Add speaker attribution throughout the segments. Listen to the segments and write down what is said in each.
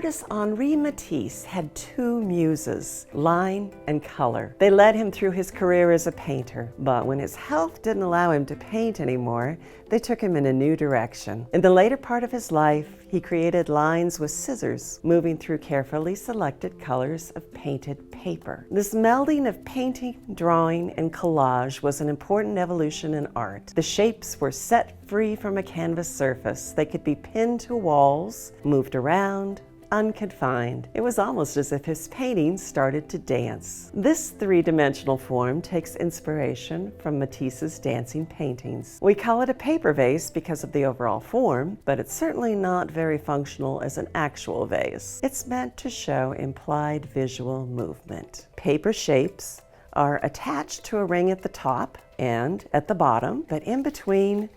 Speaker 1: artist Henri Matisse had two muses, line and color. They led him through his career as a painter, but when his health didn't allow him to paint anymore, they took him in a new direction. In the later part of his life, he created lines with scissors, moving through carefully selected colors of painted paper. This melding of painting, drawing, and collage was an important evolution in art. The shapes were set free from a canvas surface. They could be pinned to walls, moved around, unconfined. It was almost as if his paintings started to dance. This three-dimensional form takes inspiration from Matisse's dancing paintings. We call it a paper vase because of the overall form, but it's certainly not very functional as an actual vase. It's meant to show implied visual movement. Paper shapes are attached to a ring at the top and at the bottom, but in between,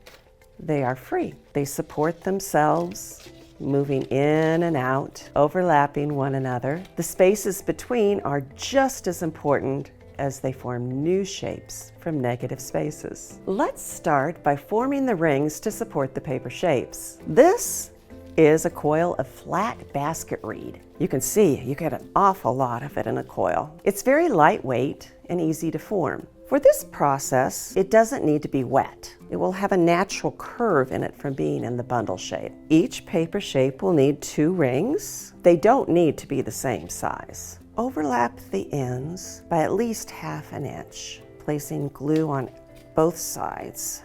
Speaker 1: they are free. They support themselves, moving in and out, overlapping one another. The spaces between are just as important as they form new shapes from negative spaces. Let's start by forming the rings to support the paper shapes. This is a coil of flat basket reed. You can see you get an awful lot of it in a coil. It's very lightweight and easy to form. For this process, it doesn't need to be wet. It will have a natural curve in it from being in the bundle shape. Each paper shape will need two rings. They don't need to be the same size. Overlap the ends by at least ½ an inch, placing glue on both sides.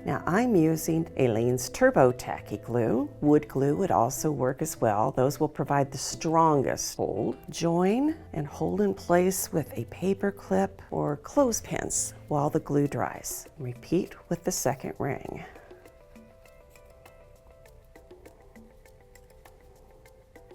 Speaker 1: Now I'm using Aleene's Turbo Tacky Glue. Wood glue would also work as well. Those will provide the strongest hold. Join and hold in place with a paper clip or clothespins while the glue dries. Repeat with the second ring.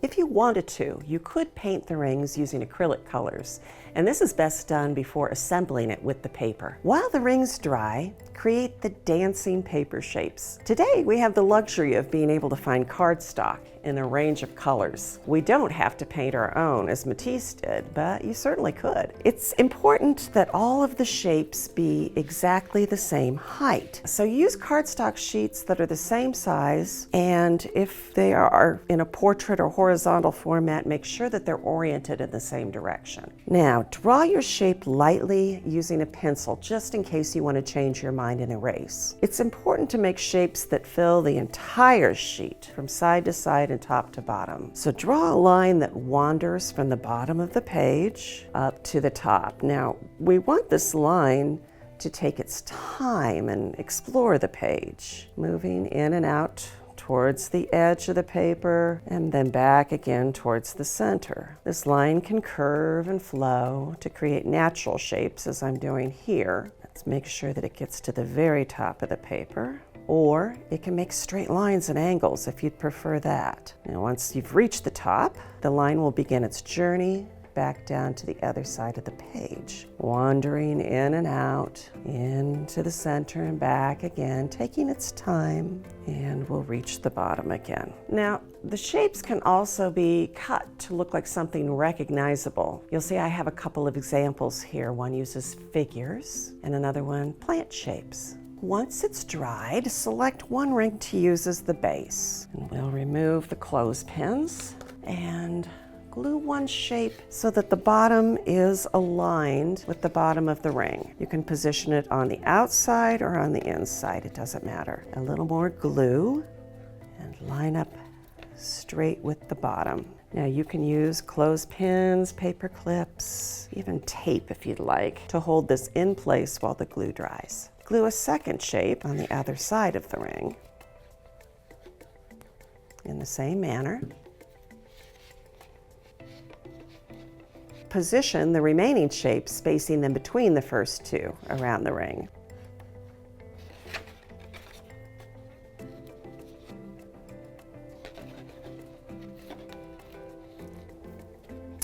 Speaker 1: If you wanted to, you could paint the rings using acrylic colors, and this is best done before assembling it with the paper. While the rings dry, create the dancing paper shapes. Today, we have the luxury of being able to find cardstock in a range of colors. We don't have to paint our own as Matisse did, but you certainly could. It's important that all of the shapes be exactly the same height. So use cardstock sheets that are the same size, and if they are in a portrait or horizontal format, make sure that they're oriented in the same direction. Now, draw your shape lightly using a pencil, just in case you want to change your mind and erase. It's important to make shapes that fill the entire sheet from side to side and top to bottom. So draw a line that wanders from the bottom of the page up to the top. Now, we want this line to take its time and explore the page, moving in and out towards the edge of the paper and then back again towards the center. This line can curve and flow to create natural shapes as I'm doing here. Let's make sure that it gets to the very top of the paper, or it can make straight lines and angles if you'd prefer that. Now once you've reached the top, the line will begin its journey back down to the other side of the page, wandering in and out, into the center and back again, taking its time, and we'll reach the bottom again. Now, the shapes can also be cut to look like something recognizable. You'll see I have a couple of examples here. One uses figures, and another one plant shapes. Once it's dried, select one ring to use as the base. And we'll remove the clothespins and glue one shape so that the bottom is aligned with the bottom of the ring. You can position it on the outside or on the inside, it doesn't matter. A little more glue and line up straight with the bottom. Now you can use clothespins, paper clips, even tape if you'd like, to hold this in place while the glue dries. Glue a second shape on the other side of the ring in the same manner. Position the remaining shapes, spacing them between the first two around the ring.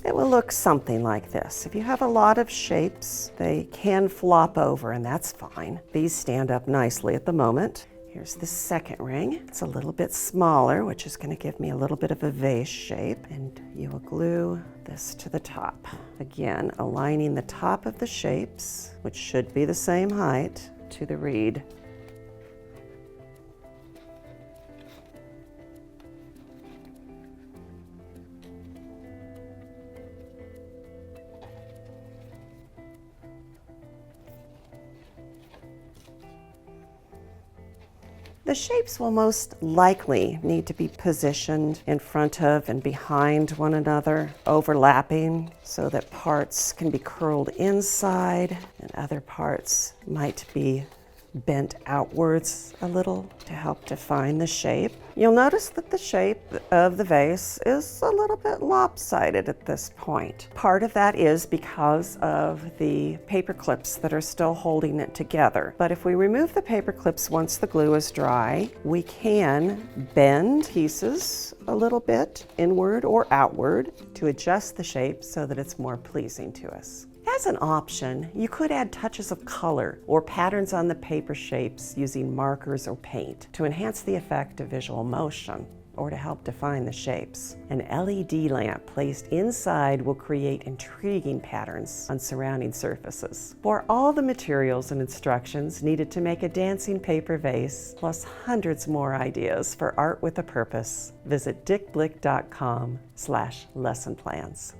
Speaker 1: It will look something like this. If you have a lot of shapes, they can flop over, and that's fine. These stand up nicely at the moment. Here's the second ring. It's a little bit smaller, which is going to give me a little bit of a vase shape, and you will glue this to the top. Again, aligning the top of the shapes, which should be the same height, to the reed. The shapes will most likely need to be positioned in front of and behind one another, overlapping so that parts can be curled inside and other parts might be bent outwards a little to help define the shape. You'll notice that the shape of the vase is a little bit lopsided at this point. Part of that is because of the paper clips that are still holding it together. But if we remove the paper clips once the glue is dry, we can bend pieces a little bit inward or outward to adjust the shape so that it's more pleasing to us. As an option, you could add touches of color or patterns on the paper shapes using markers or paint to enhance the effect of visual motion or to help define the shapes. An LED lamp placed inside will create intriguing patterns on surrounding surfaces. For all the materials and instructions needed to make a dancing paper vase, plus hundreds more ideas for art with a purpose, visit dickblick.com/lesson plans.